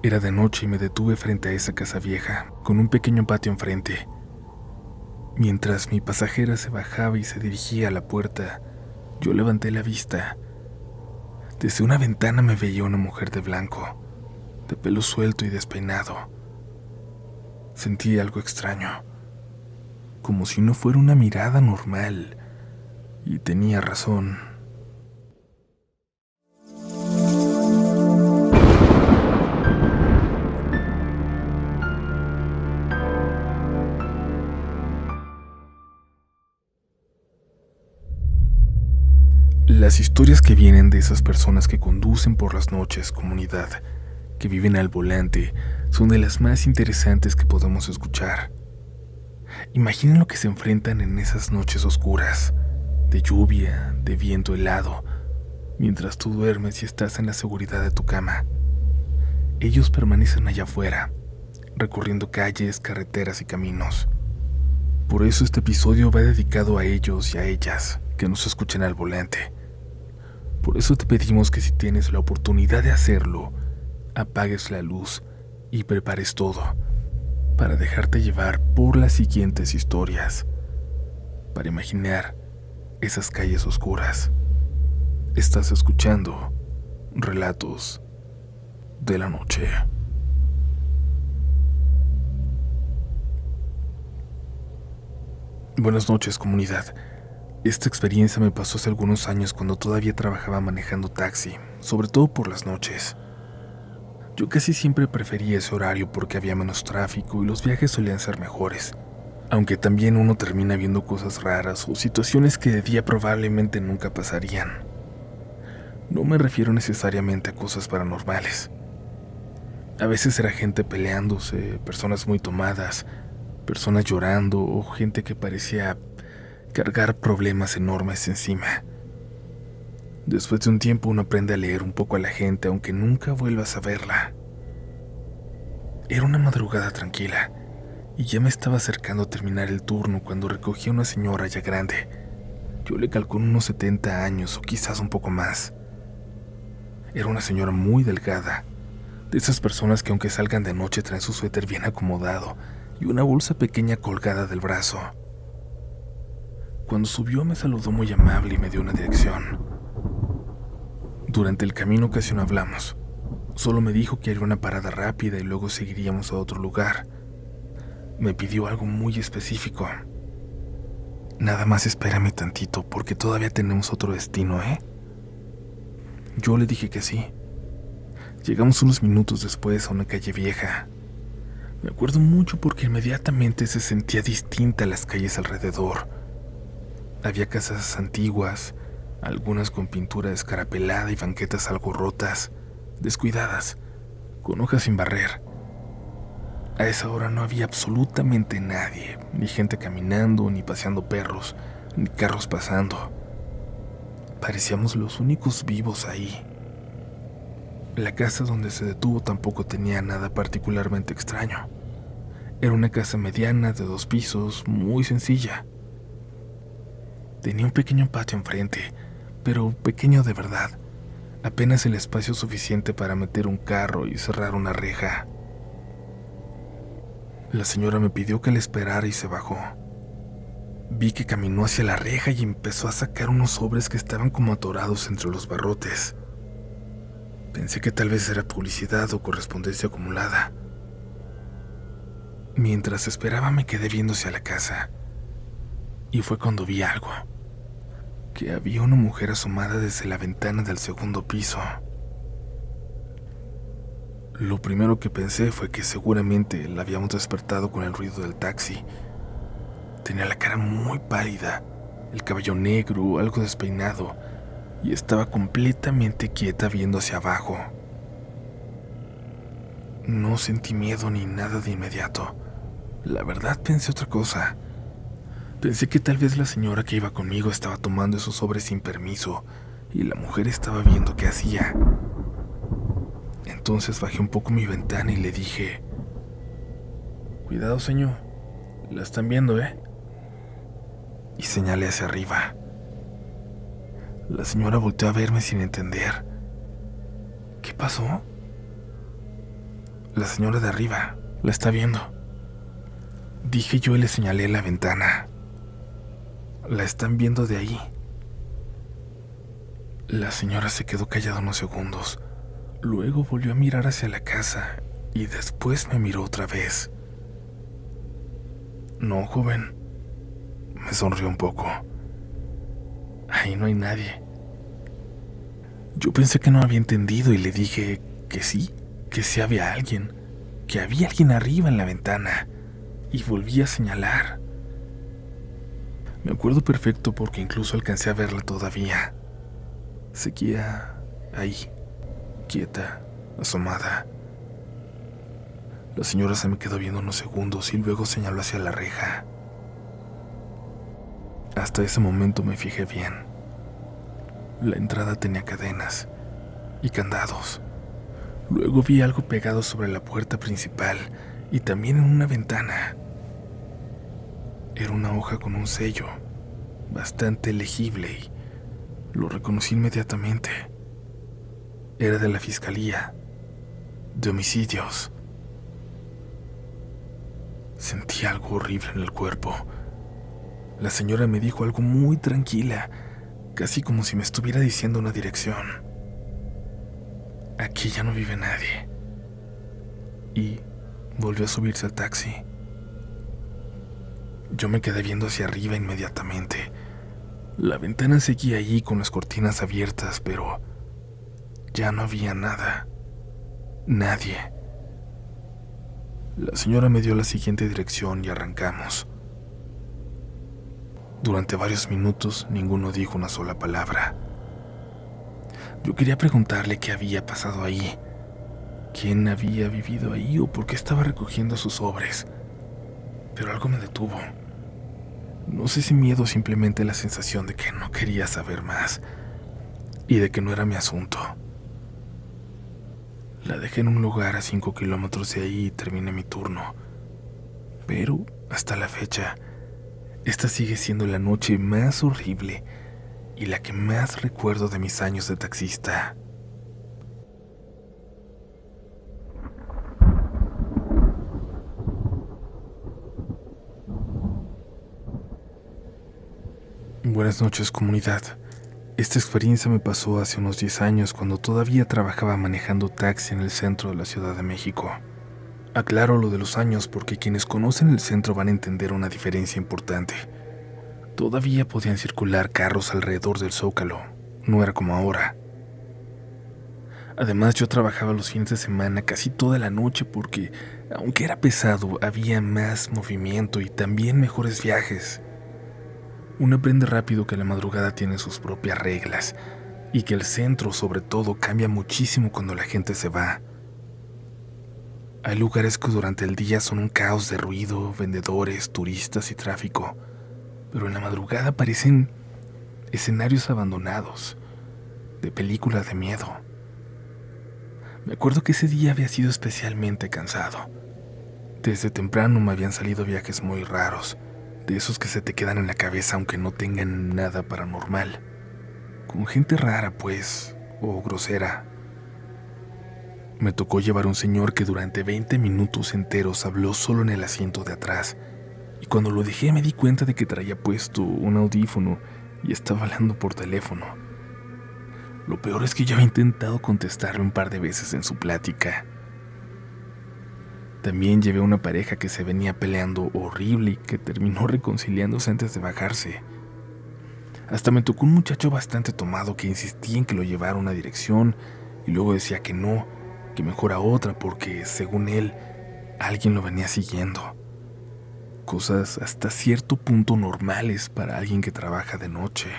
Era de noche y me detuve frente a esa casa vieja, con un pequeño patio enfrente. Mientras mi pasajera se bajaba y se dirigía a la puerta, yo levanté la vista. Desde una ventana me veía una mujer de blanco, de pelo suelto y despeinado. Sentí algo extraño, como si no fuera una mirada normal, y tenía razón. Las historias que vienen de esas personas que conducen por las noches, comunidad, que viven al volante, son de las más interesantes que podemos escuchar. Imaginen lo que se enfrentan en esas noches oscuras, de lluvia, de viento helado, mientras tú duermes y estás en la seguridad de tu cama. Ellos permanecen allá afuera, recorriendo calles, carreteras y caminos. Por eso este episodio va dedicado a ellos y a ellas que nos escuchan al volante. Por eso te pedimos que si tienes la oportunidad de hacerlo, apagues la luz y prepares todo para dejarte llevar por las siguientes historias, para imaginar esas calles oscuras. Estás escuchando Relatos de la Noche. Buenas noches, comunidad. Esta experiencia me pasó hace algunos años cuando todavía trabajaba manejando taxi, sobre todo por las noches. Yo casi siempre prefería ese horario porque había menos tráfico y los viajes solían ser mejores, aunque también uno termina viendo cosas raras o situaciones que de día probablemente nunca pasarían. No me refiero necesariamente a cosas paranormales. A veces era gente peleándose, personas muy tomadas, personas llorando o gente que parecía cargar problemas enormes encima. Después de un tiempo uno aprende a leer un poco a la gente aunque nunca vuelvas a verla. Era una madrugada tranquila y ya me estaba acercando a terminar el turno cuando recogí a una señora ya grande. Yo le calculo unos 70 años o quizás un poco más. Era una señora muy delgada, de esas personas que aunque salgan de noche traen su suéter bien acomodado y una bolsa pequeña colgada del brazo. Cuando subió me saludó muy amable y me dio una dirección. Durante el camino casi no hablamos. Solo me dijo que haría una parada rápida y luego seguiríamos a otro lugar. Me pidió algo muy específico. Nada más espérame tantito porque todavía tenemos otro destino, ¿eh? Yo le dije que sí. Llegamos unos minutos después a una calle vieja. Me acuerdo mucho porque inmediatamente se sentía distinta a las calles alrededor. Había casas antiguas, algunas con pintura descarapelada y banquetas algo rotas, descuidadas, con hojas sin barrer. A esa hora no había absolutamente nadie, ni gente caminando, ni paseando perros, ni carros pasando. Parecíamos los únicos vivos ahí. La casa donde se detuvo tampoco tenía nada particularmente extraño. Era una casa mediana de 2 pisos, muy sencilla. Tenía un pequeño patio enfrente, pero pequeño de verdad, apenas el espacio suficiente para meter un carro y cerrar una reja. La señora me pidió que la esperara y se bajó. Vi que caminó hacia la reja y empezó a sacar unos sobres que estaban como atorados entre los barrotes. Pensé que tal vez era publicidad o correspondencia acumulada. Mientras esperaba me quedé viendo hacia la casa, y fue cuando vi algo. Que había una mujer asomada desde la ventana del segundo piso. Lo primero que pensé fue que seguramente la habíamos despertado con el ruido del taxi. Tenía la cara muy pálida, el cabello negro, algo despeinado, y estaba completamente quieta viendo hacia abajo. No sentí miedo ni nada de inmediato. La verdad pensé otra cosa. Pensé que tal vez la señora que iba conmigo estaba tomando esos sobres sin permiso y la mujer estaba viendo qué hacía. Entonces bajé un poco mi ventana y le dije: «Cuidado, señor, la están viendo, ¿eh?» Y señalé hacia arriba. La señora volteó a verme sin entender. ¿Qué pasó? La señora de arriba, la está viendo. Dije yo y le señalé la ventana. La están viendo de ahí. La señora se quedó callada unos segundos. Luego volvió a mirar hacia la casa y después me miró otra vez. No, joven. Me sonrió un poco. Ahí no hay nadie. Yo pensé que no había entendido y le dije que sí había alguien, que había alguien arriba en la ventana, y volví a señalar. Me acuerdo perfecto porque incluso alcancé a verla todavía. Seguía ahí, quieta, asomada. La señora se me quedó viendo unos segundos y luego señaló hacia la reja. Hasta ese momento me fijé bien. La entrada tenía cadenas y candados. Luego vi algo pegado sobre la puerta principal y también en una ventana. Era una hoja con un sello, bastante legible, y lo reconocí inmediatamente. Era de la Fiscalía de Homicidios. Sentí algo horrible en el cuerpo. La señora me dijo algo muy tranquila, casi como si me estuviera diciendo una dirección. Aquí ya no vive nadie. Y volvió a subirse al taxi. Yo me quedé viendo hacia arriba inmediatamente. La ventana seguía allí con las cortinas abiertas, pero ya no había nada. Nadie. La señora me dio la siguiente dirección y arrancamos. Durante varios minutos ninguno dijo una sola palabra. Yo quería preguntarle qué había pasado ahí, quién había vivido ahí o por qué estaba recogiendo sus sobres, pero algo me detuvo. No sé si miedo o simplemente la sensación de que no quería saber más y de que no era mi asunto. La dejé en un lugar a 5 kilómetros de ahí y terminé mi turno, pero hasta la fecha, esta sigue siendo la noche más horrible y la que más recuerdo de mis años de taxista. Buenas noches, comunidad. Esta experiencia me pasó hace unos 10 años cuando todavía trabajaba manejando taxi en el centro de la Ciudad de México. Aclaro lo de los años porque quienes conocen el centro van a entender una diferencia importante. Todavía podían circular carros alrededor del Zócalo, no era como ahora. Además, yo trabajaba los fines de semana casi toda la noche porque, aunque era pesado, había más movimiento y también mejores viajes. Uno aprende rápido que la madrugada tiene sus propias reglas y que el centro, sobre todo, cambia muchísimo cuando la gente se va. Hay lugares que durante el día son un caos de ruido, vendedores, turistas y tráfico, pero en la madrugada parecen escenarios abandonados, de películas de miedo. Me acuerdo que ese día había sido especialmente cansado. Desde temprano me habían salido viajes muy raros, de esos que se te quedan en la cabeza aunque no tengan nada paranormal. Con gente rara, pues, o grosera. Me tocó llevar a un señor que durante 20 minutos enteros habló solo en el asiento de atrás, y cuando lo dejé me di cuenta de que traía puesto un audífono y estaba hablando por teléfono. Lo peor es que yo había intentado contestarle un par de veces en su plática. También llevé a una pareja que se venía peleando horrible y que terminó reconciliándose antes de bajarse. Hasta me tocó un muchacho bastante tomado que insistía en que lo llevara a una dirección y luego decía que no, que mejor a otra porque, según él, alguien lo venía siguiendo. Cosas hasta cierto punto normales para alguien que trabaja de noche.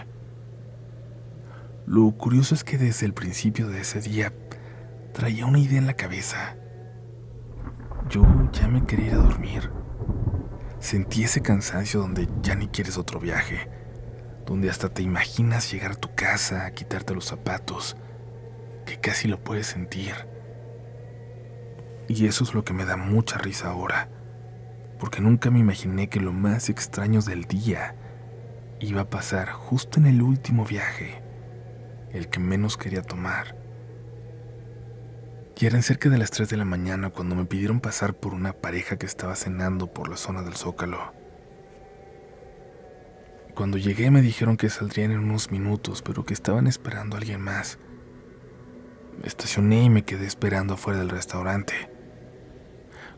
Lo curioso es que desde el principio de ese día traía una idea en la cabeza. Yo ya me quería ir a dormir. Sentí ese cansancio donde ya ni quieres otro viaje, donde hasta te imaginas llegar a tu casa, a quitarte los zapatos, que casi lo puedes sentir. Y eso es lo que me da mucha risa ahora, porque nunca me imaginé que lo más extraño del día iba a pasar justo en el último viaje, el que menos quería tomar. Y eran cerca de las 3 de la mañana cuando me pidieron pasar por una pareja que estaba cenando por la zona del Zócalo. Cuando llegué me dijeron que saldrían en unos minutos, pero que estaban esperando a alguien más. Me estacioné y me quedé esperando afuera del restaurante.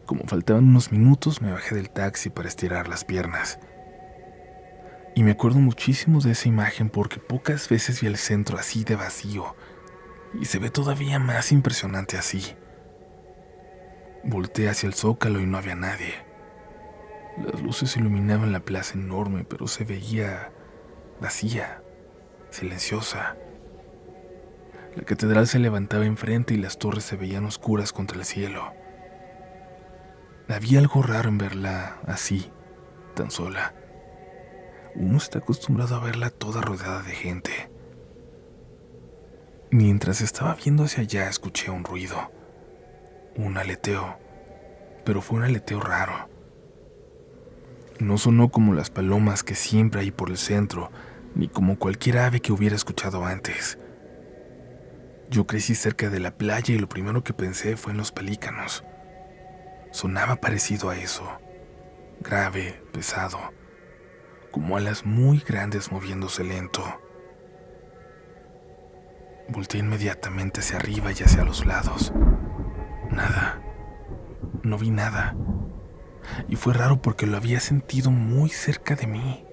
Como faltaban unos minutos, me bajé del taxi para estirar las piernas. Y me acuerdo muchísimo de esa imagen porque pocas veces vi el centro así de vacío, y se ve todavía más impresionante así. Volteé hacia el Zócalo y no había nadie. Las luces iluminaban la plaza enorme, pero se veía vacía, silenciosa. La catedral se levantaba enfrente y las torres se veían oscuras contra el cielo. Había algo raro en verla así, tan sola. Uno está acostumbrado a verla toda rodeada de gente. Mientras estaba viendo hacia allá, escuché un ruido, un aleteo, pero fue un aleteo raro. No sonó como las palomas que siempre hay por el centro, ni como cualquier ave que hubiera escuchado antes. Yo crecí cerca de la playa y lo primero que pensé fue en los pelícanos. Sonaba parecido a eso, grave, pesado, como alas muy grandes moviéndose lento. Volteé inmediatamente hacia arriba y hacia los lados. Nada, no vi nada. Y fue raro porque lo había sentido muy cerca de mí.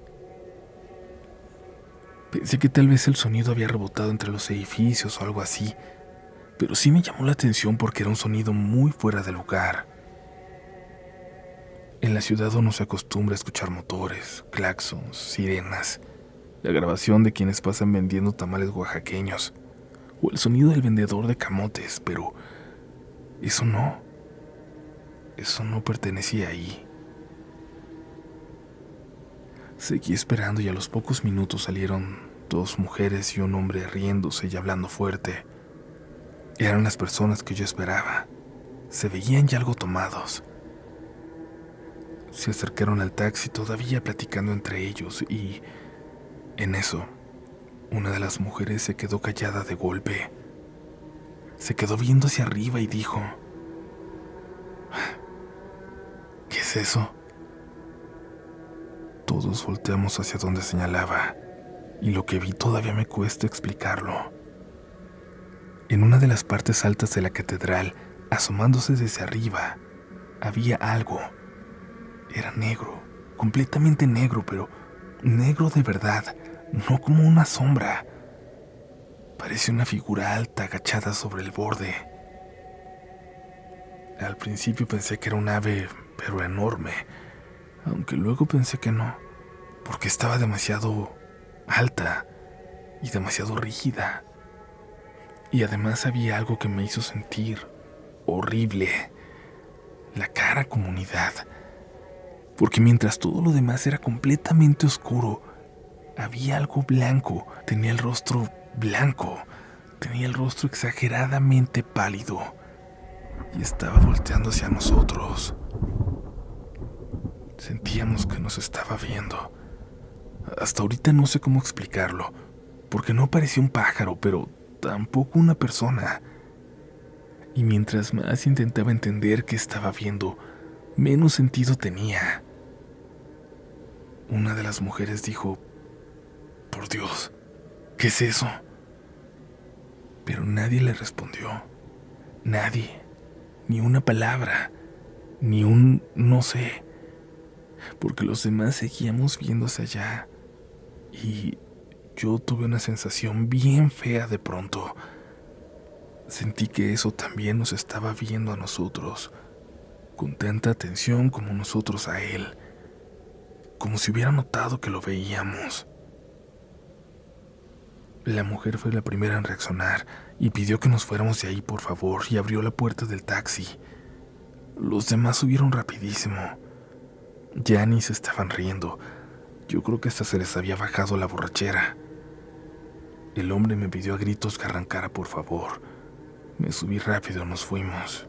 Pensé que tal vez el sonido había rebotado entre los edificios o algo así, pero sí me llamó la atención porque era un sonido muy fuera de lugar. En la ciudad uno se acostumbra a escuchar motores, claxons, sirenas, la grabación de quienes pasan vendiendo tamales oaxaqueños, o el sonido del vendedor de camotes, pero eso no pertenecía ahí. Seguí esperando y a los pocos minutos salieron 2 mujeres y un hombre riéndose y hablando fuerte. Eran las personas que yo esperaba. Se veían ya algo tomados. Se acercaron al taxi todavía platicando entre ellos y, en eso, una de las mujeres se quedó callada de golpe. Se quedó viendo hacia arriba y dijo: ¿qué es eso? Todos volteamos hacia donde señalaba, y lo que vi todavía me cuesta explicarlo. En una de las partes altas de la catedral, asomándose desde arriba, había algo. Era negro, completamente negro, pero negro de verdad, no como una sombra. Parecía una figura alta agachada sobre el borde. Al principio pensé que era un ave, pero enorme, aunque luego pensé que no, porque estaba demasiado alta y demasiado rígida. Y además había algo que me hizo sentir horrible, la cara como unidad, porque mientras todo lo demás era completamente oscuro, había algo blanco, tenía el rostro blanco, tenía el rostro exageradamente pálido y estaba volteando hacia nosotros. Sentíamos que nos estaba viendo. Hasta ahorita no sé cómo explicarlo, porque no parecía un pájaro, pero tampoco una persona. Y mientras más intentaba entender qué estaba viendo, menos sentido tenía. Una de las mujeres dijo: «Por Dios, ¿qué es eso?». Pero nadie le respondió. Nadie. Ni una palabra. Ni un no sé. Porque los demás seguíamos viéndose allá. Y yo tuve una sensación bien fea de pronto. Sentí que eso también nos estaba viendo a nosotros, con tanta atención como nosotros a él, como si hubiera notado que lo veíamos. La mujer fue la primera en reaccionar y pidió que nos fuéramos de ahí, por favor, y abrió la puerta del taxi. Los demás subieron rapidísimo. Ya ni se estaban riendo. Yo creo que hasta se les había bajado la borrachera. El hombre me pidió a gritos que arrancara, por favor. Me subí rápido, nos fuimos.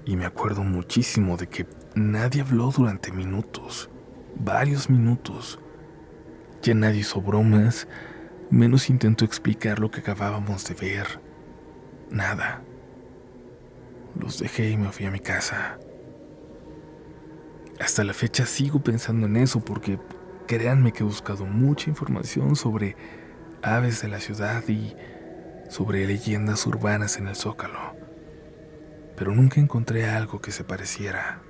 Y me acuerdo muchísimo de que nadie habló durante minutos, varios minutos. Ya nadie hizo bromas, menos intentó explicar lo que acabábamos de ver. Nada. Los dejé y me fui a mi casa. Hasta la fecha sigo pensando en eso porque créanme que he buscado mucha información sobre aves de la ciudad y sobre leyendas urbanas en el Zócalo, pero nunca encontré algo que se pareciera.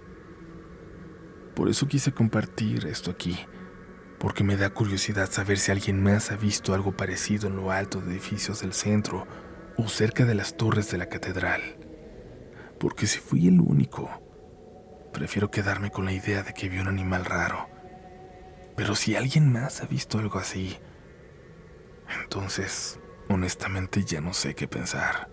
Por eso quise compartir esto aquí, porque me da curiosidad saber si alguien más ha visto algo parecido en lo alto de edificios del centro o cerca de las torres de la catedral. Porque si fui el único, prefiero quedarme con la idea de que vi un animal raro. Pero si alguien más ha visto algo así, entonces, honestamente ya no sé qué pensar.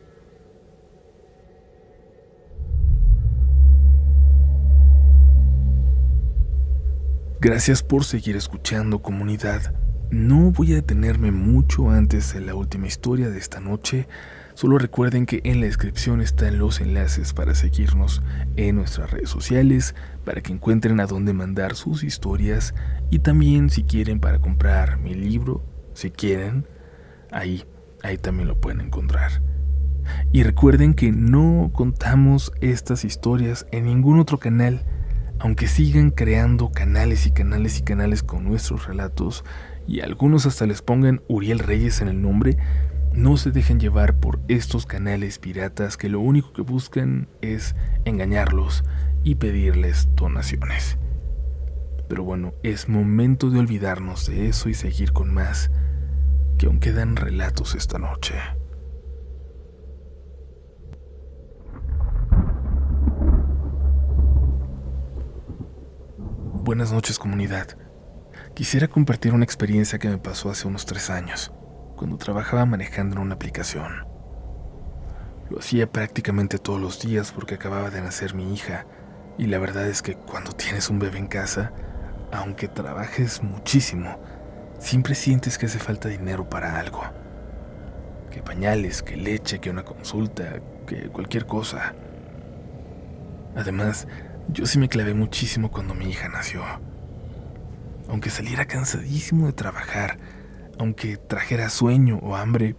Gracias por seguir escuchando, comunidad. No voy a detenerme mucho antes de la última historia de esta noche. Solo recuerden que en la descripción están los enlaces para seguirnos en nuestras redes sociales, para que encuentren a dónde mandar sus historias y también si quieren para comprar mi libro, si quieren, ahí también lo pueden encontrar. Y recuerden que no contamos estas historias en ningún otro canal. Aunque sigan creando canales y canales y canales con nuestros relatos, y algunos hasta les pongan Uriel Reyes en el nombre, no se dejen llevar por estos canales piratas que lo único que buscan es engañarlos y pedirles donaciones. Pero bueno, es momento de olvidarnos de eso y seguir con más, que aún quedan relatos esta noche. Buenas noches, comunidad. Quisiera compartir una experiencia que me pasó hace unos 3 años, cuando trabajaba manejando en una aplicación. Lo hacía prácticamente todos los días porque acababa de nacer mi hija, y la verdad es que cuando tienes un bebé en casa, aunque trabajes muchísimo, siempre sientes que hace falta dinero para algo. Que pañales, que leche, que una consulta, que cualquier cosa. Además, yo sí me clavé muchísimo cuando mi hija nació. Aunque saliera cansadísimo de trabajar, aunque trajera sueño o hambre,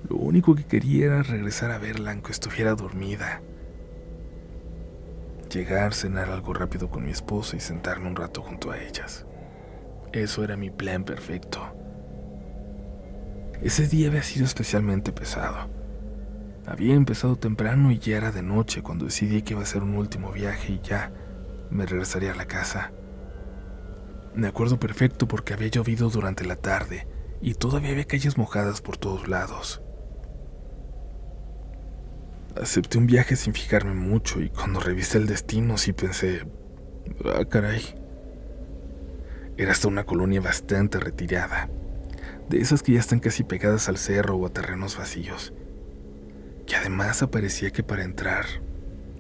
lo único que quería era regresar a verla aunque estuviera dormida. Llegar, cenar algo rápido con mi esposa y sentarme un rato junto a ellas. Eso era mi plan perfecto. Ese día había sido especialmente pesado. Había empezado temprano y ya era de noche cuando decidí que iba a ser un último viaje y ya me regresaría a la casa. Me acuerdo perfecto porque había llovido durante la tarde y todavía había calles mojadas por todos lados. Acepté un viaje sin fijarme mucho y cuando revisé el destino sí pensé, ah, caray. Era hasta una colonia bastante retirada, de esas que ya están casi pegadas al cerro o a terrenos vacíos. Y además parecía que para entrar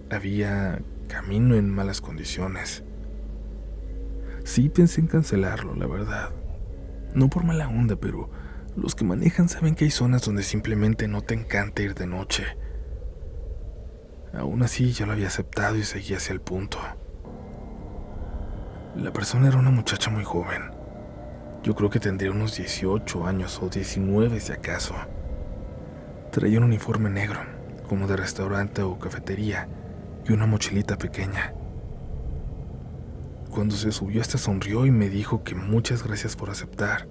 había camino en malas condiciones. Sí pensé en cancelarlo, la verdad. No por mala onda, pero los que manejan saben que hay zonas donde simplemente no te encanta ir de noche. Aún así, yo lo había aceptado y seguí hacia el punto. La persona era una muchacha muy joven. Yo creo que tendría unos 18 años o 19 si acaso. Traía un uniforme negro, como de restaurante o cafetería, y una mochilita pequeña. Cuando se subió hasta sonrió y me dijo que muchas gracias por aceptar.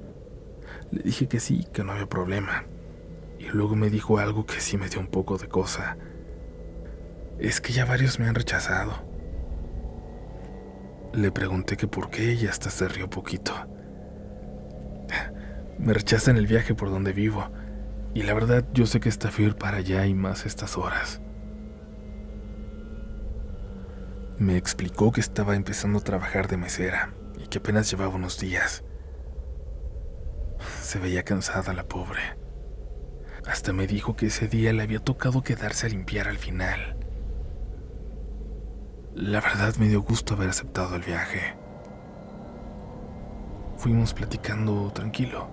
Le dije que sí, que no había problema. Y luego me dijo algo que sí me dio un poco de cosa. Es que ya varios me han rechazado. Le pregunté que por qué y hasta se rió poquito. Me rechazan el viaje por donde vivo, y la verdad yo sé que está feo ir para allá y más estas horas. Me explicó que estaba empezando a trabajar de mesera y que apenas llevaba unos días. Se veía cansada la pobre. Hasta me dijo que ese día le había tocado quedarse a limpiar al final. La verdad me dio gusto haber aceptado el viaje. Fuimos platicando tranquilo.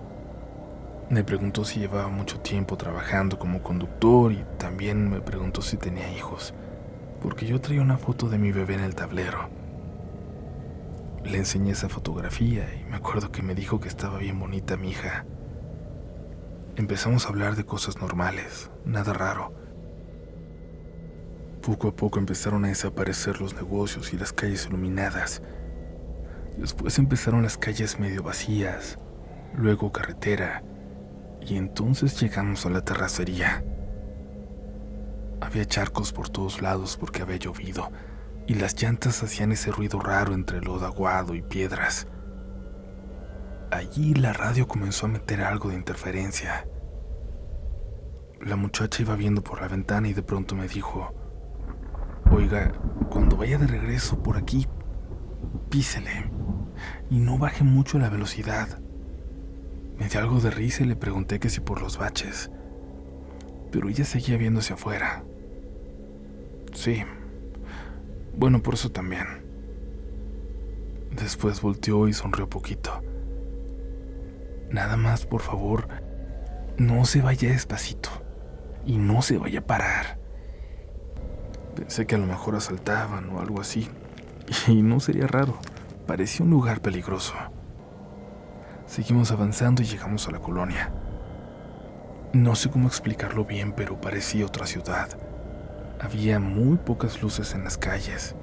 Me preguntó si llevaba mucho tiempo trabajando como conductor y también me preguntó si tenía hijos, porque yo traía una foto de mi bebé en el tablero. Le enseñé esa fotografía y me acuerdo que me dijo que estaba bien bonita mi hija. Empezamos a hablar de cosas normales, nada raro. Poco a poco empezaron a desaparecer los negocios y las calles iluminadas. Después empezaron las calles medio vacías, luego carretera, y entonces llegamos a la terracería. Había charcos por todos lados porque había llovido, y las llantas hacían ese ruido raro entre lodo aguado y piedras. Allí la radio comenzó a meter algo de interferencia. La muchacha iba viendo por la ventana y de pronto me dijo: «Oiga, cuando vaya de regreso por aquí, písele y no baje mucho la velocidad». Me dio algo de risa y le pregunté que si por los baches, pero ella seguía viendo hacia afuera. «Sí, bueno, por eso también». Después volteó y sonrió poquito. «Nada más, por favor, no se vaya despacito y no se vaya a parar». Pensé que a lo mejor asaltaban o algo así, y no sería raro, parecía un lugar peligroso. Seguimos avanzando y llegamos a la colonia. No sé cómo explicarlo bien, pero parecía otra ciudad. Había muy pocas luces en las calles.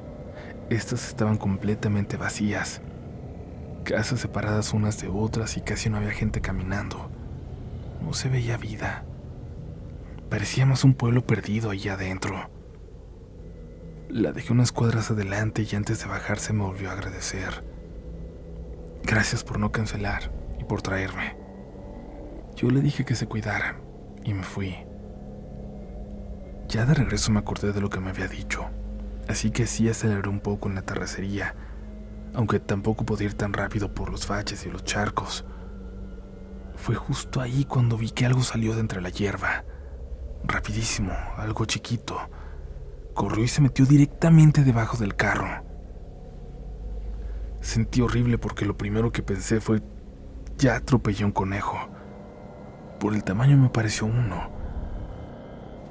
Estas estaban completamente vacías. Casas separadas unas de otras y casi no había gente caminando. No se veía vida. Parecía más un pueblo perdido allá adentro. La dejé unas cuadras adelante y antes de bajarse me volvió a agradecer. «Gracias por no cancelar y por traerme». Yo le dije que se cuidara y me fui. Ya de regreso me acordé de lo que me había dicho, así que sí aceleré un poco en la terracería, aunque tampoco podía ir tan rápido por los baches y los charcos. Fue justo ahí cuando vi que algo salió de entre la hierba. Rapidísimo, algo chiquito. Corrió y se metió directamente debajo del carro. Sentí horrible porque lo primero que pensé fue: ya atropellé un conejo. Por el tamaño me pareció uno.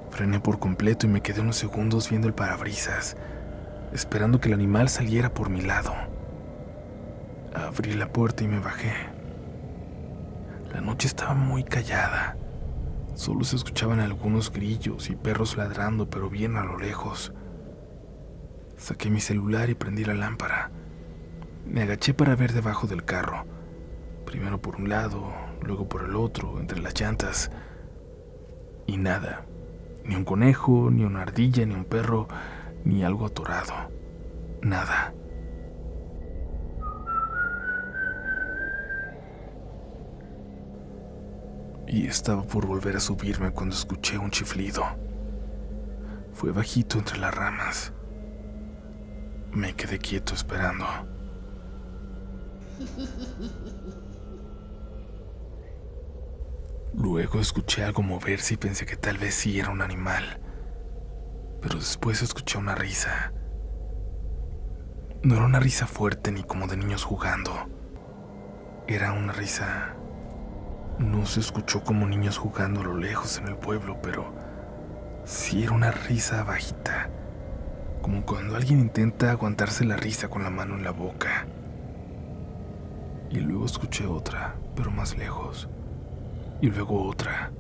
Frené por completo y me quedé unos segundos viendo el parabrisas, esperando que el animal saliera por mi lado. Abrí la puerta y me bajé. La noche estaba muy callada. Solo se escuchaban algunos grillos y perros ladrando, pero bien a lo lejos. Saqué mi celular y prendí la lámpara. Me agaché para ver debajo del carro, primero por un lado, luego por el otro, entre las llantas. Y nada, ni un conejo, ni una ardilla, ni un perro, ni algo atorado. Nada. Y estaba por volver a subirme cuando escuché un chiflido. Fue bajito entre las ramas. Me quedé quieto esperando. Luego escuché algo moverse y pensé que tal vez sí era un animal. Pero después escuché una risa. No era una risa fuerte ni como de niños jugando. Era una risa... No se escuchó como niños jugando a lo lejos en el pueblo, pero sí era una risa bajita, como cuando alguien intenta aguantarse la risa con la mano en la boca. Y luego escuché otra, pero más lejos, y luego otra.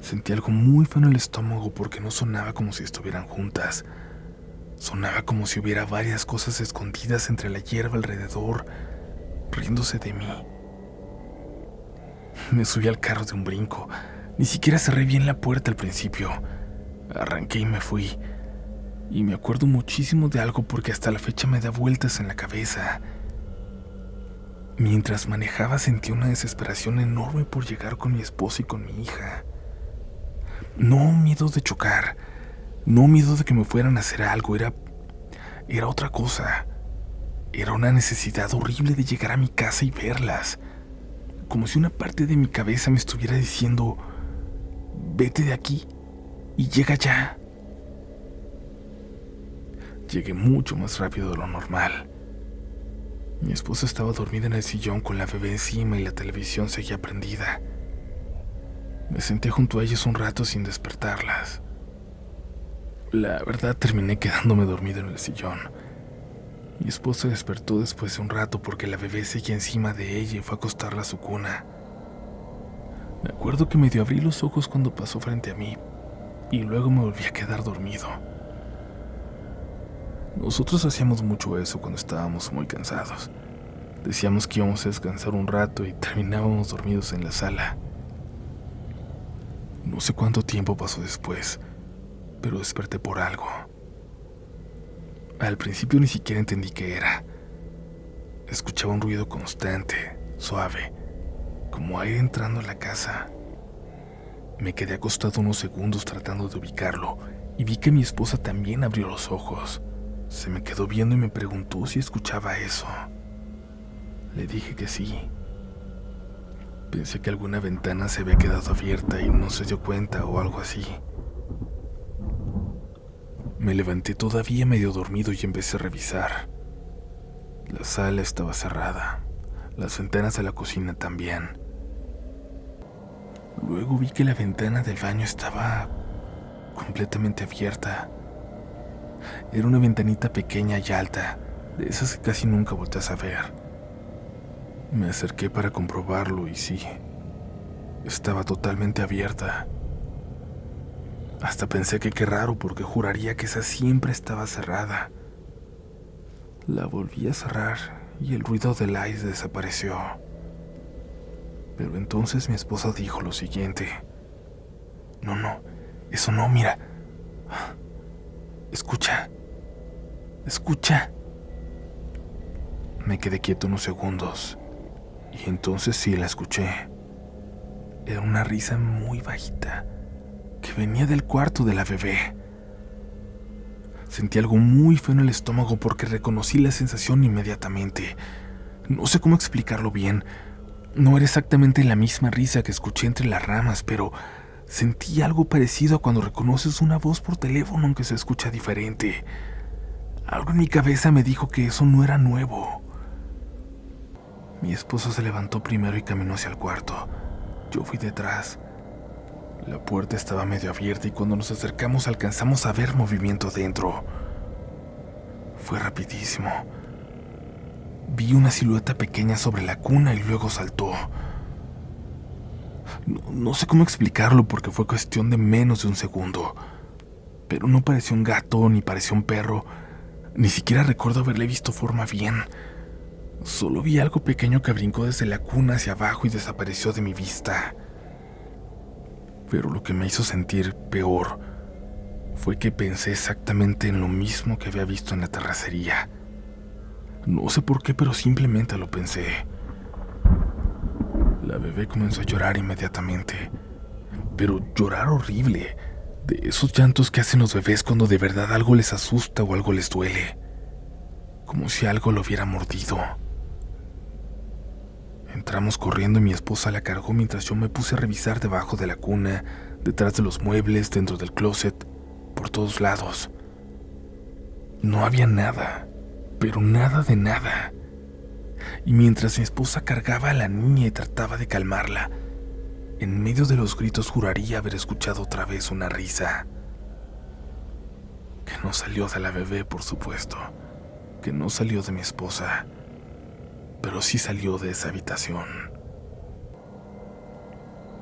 Sentí algo muy feo en el estómago porque no sonaba como si estuvieran juntas. Sonaba como si hubiera varias cosas escondidas entre la hierba alrededor, riéndose de mí. Me subí al carro de un brinco. Ni siquiera cerré bien la puerta al principio. Arranqué y me fui. Y me acuerdo muchísimo de algo porque hasta la fecha me da vueltas en la cabeza. Mientras manejaba sentí una desesperación enorme por llegar con mi esposa y con mi hija. No miedo de chocar, no miedo de que me fueran a hacer algo, era otra cosa. Era una necesidad horrible de llegar a mi casa y verlas. Como si una parte de mi cabeza me estuviera diciendo: vete de aquí y llega ya. Llegué mucho más rápido de lo normal. Mi esposa estaba dormida en el sillón con la bebé encima y la televisión seguía prendida. Me senté junto a ellas un rato sin despertarlas. La verdad, terminé quedándome dormido en el sillón. Mi esposa despertó después de un rato porque la bebé seguía encima de ella y fue a acostarla a su cuna. Me acuerdo que medio abrí los ojos cuando pasó frente a mí. y luego me volví a quedar dormido. Nosotros hacíamos mucho eso cuando estábamos muy cansados. Decíamos que íbamos a descansar un rato y terminábamos dormidos en la sala. No sé cuánto tiempo pasó después, pero desperté por algo. Al principio ni siquiera entendí qué era. Escuchaba un ruido constante, suave, como aire entrando a la casa. Me quedé acostado unos segundos tratando de ubicarlo y vi que mi esposa también abrió los ojos. Se me quedó viendo y me preguntó si escuchaba eso. Le dije que sí. Pensé que alguna ventana se había quedado abierta y no se dio cuenta o algo así. Me levanté todavía medio dormido y empecé a revisar. La sala estaba cerrada, las ventanas de la cocina también. Luego vi que la ventana del baño estaba completamente abierta. Era una ventanita pequeña y alta, de esas que casi nunca volteas a ver. Me acerqué para comprobarlo y sí, estaba totalmente abierta. Hasta pensé que qué raro porque juraría que esa siempre estaba cerrada. La volví a cerrar y el ruido del aire desapareció. Pero entonces mi esposa dijo lo siguiente. No, eso no, mira. Escucha. Me quedé quieto unos segundos y entonces sí la escuché. Era una risa muy bajita que venía del cuarto de la bebé. Sentí algo muy feo en el estómago porque reconocí la sensación inmediatamente. No sé cómo explicarlo bien. No era exactamente la misma risa que escuché entre las ramas, pero sentí algo parecido a cuando reconoces una voz por teléfono aunque se escucha diferente. Algo en mi cabeza me dijo que eso no era nuevo. Mi esposo se levantó primero y caminó hacia el cuarto. Yo fui detrás. La puerta estaba medio abierta y cuando nos acercamos alcanzamos a ver movimiento dentro. Fue rapidísimo. Vi una silueta pequeña sobre la cuna y luego saltó. No sé cómo explicarlo porque fue cuestión de menos de un segundo. Pero no parecía un gato ni parecía un perro. Ni siquiera recuerdo haberle visto forma bien. Solo vi algo pequeño que brincó desde la cuna hacia abajo y desapareció de mi vista. Pero lo que me hizo sentir peor fue que pensé exactamente en lo mismo que había visto en la terracería. No sé por qué, pero simplemente lo pensé. La bebé comenzó a llorar inmediatamente, pero llorar horrible, de esos llantos que hacen los bebés cuando de verdad algo les asusta o algo les duele, como si algo lo hubiera mordido. Entramos corriendo y mi esposa la cargó mientras yo me puse a revisar debajo de la cuna, detrás de los muebles, dentro del closet, por todos lados. No había nada, pero nada de nada. Y mientras mi esposa cargaba a la niña y trataba de calmarla, en medio de los gritos juraría haber escuchado otra vez una risa. Que no salió de la bebé, por supuesto, que no salió de mi esposa, pero sí salió de esa habitación.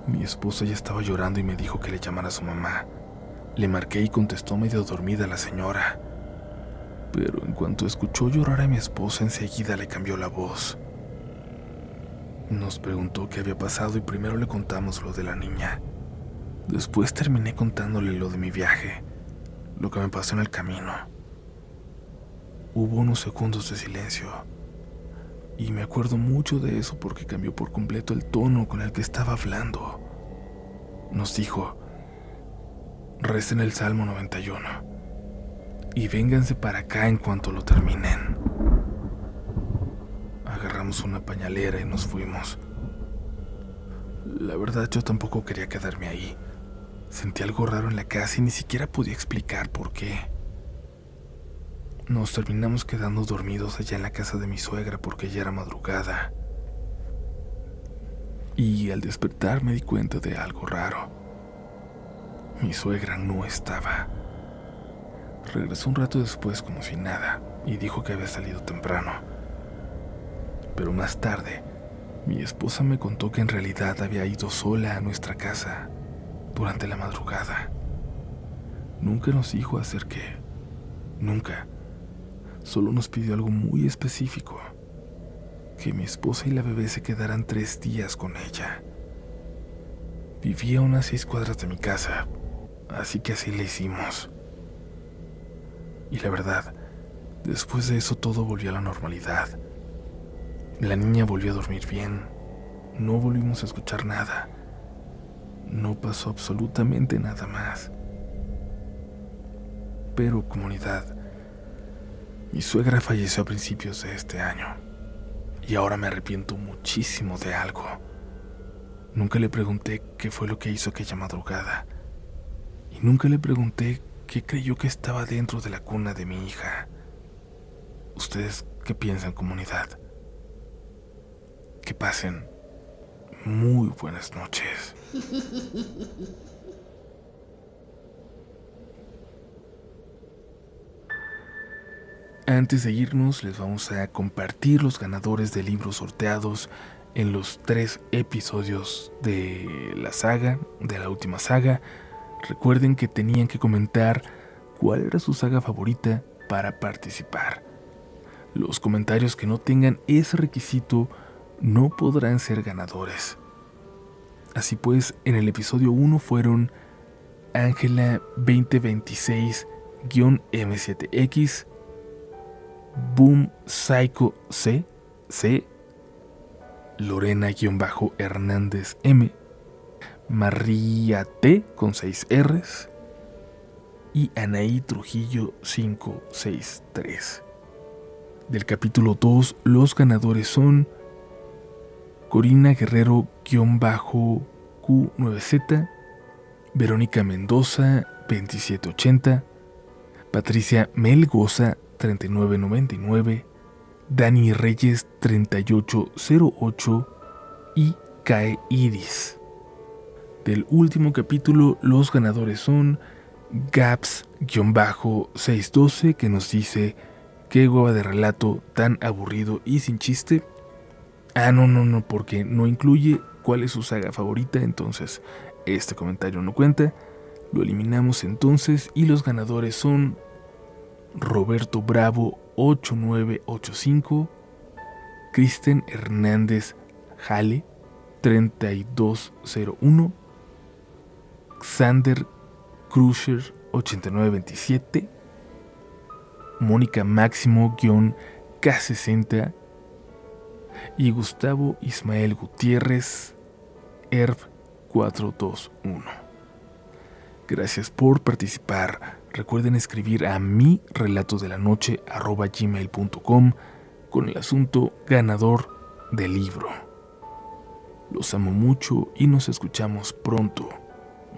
Mi esposa ya estaba llorando y me dijo que le llamara a su mamá. Le marqué y contestó medio dormida la señora. Pero en cuanto escuchó llorar a mi esposa, enseguida le cambió la voz. Nos preguntó qué había pasado y primero le contamos lo de la niña. Después terminé contándole lo de mi viaje, lo que me pasó en el camino. Hubo unos segundos de silencio. Y me acuerdo mucho de eso porque cambió por completo el tono con el que estaba hablando. Nos dijo, recen el Salmo 91 y vénganse para acá en cuanto lo terminen. Agarramos una pañalera y nos fuimos. La verdad yo tampoco quería quedarme ahí. Sentí algo raro en la casa y ni siquiera podía explicar por qué. Nos terminamos quedando dormidos allá en la casa de mi suegra porque ya era madrugada. Y al despertar me di cuenta de algo raro. Mi suegra no estaba. Regresó un rato después como si nada y dijo que había salido temprano. Pero más tarde, mi esposa me contó que en realidad había ido sola a nuestra casa durante la madrugada. Nunca nos dijo hacer qué. Nunca. Solo nos pidió algo muy específico. Que mi esposa y la bebé se quedaran 3 días con ella. Vivía a unas 6 cuadras de mi casa, así que así le hicimos. Y la verdad, después de eso todo volvió a la normalidad. La niña volvió a dormir bien. No volvimos a escuchar nada. No pasó absolutamente nada más. Pero, comunidad, mi suegra falleció a principios de este año. Y ahora me arrepiento muchísimo de algo. Nunca le pregunté qué fue lo que hizo aquella madrugada. Y nunca le pregunté qué creyó que estaba dentro de la cuna de mi hija. ¿Ustedes qué piensan, comunidad? Que pasen muy buenas noches. Antes de irnos, les vamos a compartir los ganadores de libros sorteados en los 3 episodios de la saga, de la última saga. Recuerden que tenían que comentar cuál era su saga favorita para participar. Los comentarios que no tengan ese requisito no podrán ser ganadores. Así pues, en el episodio 1 fueron Ángela 2026-M7X, Boom Psycho C, Lorena-Hernández M, María T con 6 Rs y Anaí Trujillo 563. Del capítulo 2, los ganadores son Corina Guerrero-Q9Z, Verónica Mendoza 2780, Patricia Melgoza 3999, Dani Reyes 3808 y Cae Iris. Del último capítulo, los ganadores son Gaps-612, que nos dice: qué hueva de relato tan aburrido y sin chiste. No, porque no incluye cuál es su saga favorita, entonces este comentario no cuenta. Lo eliminamos entonces y los ganadores son Roberto Bravo 8985, Kristen Hernández Jale 3201, Xander Crusher 8927, Mónica Máximo-K60 y Gustavo Ismael Gutiérrez ERV 421. Gracias por participar. Recuerden escribir a mi relato de la noche @gmail.com con el asunto ganador del libro. Los amo mucho y nos escuchamos pronto,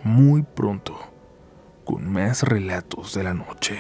muy pronto, con más relatos de la noche.